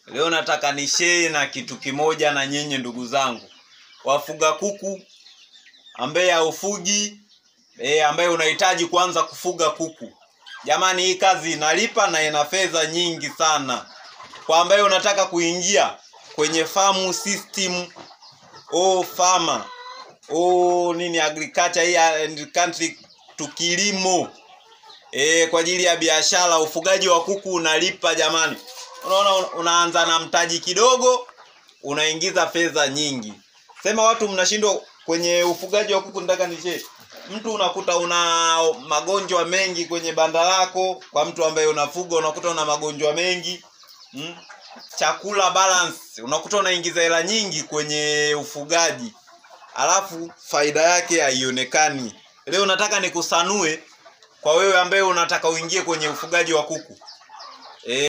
Leo nataka nishare na kitu kimoja na nyenye ndugu zangu wafuga kuku, ambaye haufugi ambaye unahitaji kuanza kufuga kuku. Jamani, hii kazi inalipa na ina fedha nyingi sana. Kwa ambaye unataka kuingia kwenye farm system farmer agriculture and country to kilimo, kwa ajili ya biashara, ufugaji wa kuku unalipa jamani. Unaona, unaanza na mtaji kidogo, unaingiza fedha nyingi. Sema watu mnashindwa kwenye ufugaji wa kuku, nataka nishe. Mtu unakuta una magonjwa mengi kwenye banda lako, kwa mtu ambaye unafuga unakuta una magonjwa mengi. Chakula balance, unakuta unaingiza hela nyingi kwenye ufugaji, alafu faida yake haionekani. Leo nataka nikusanue kwa wewe ambaye unataka uingie kwenye ufugaji wa kuku.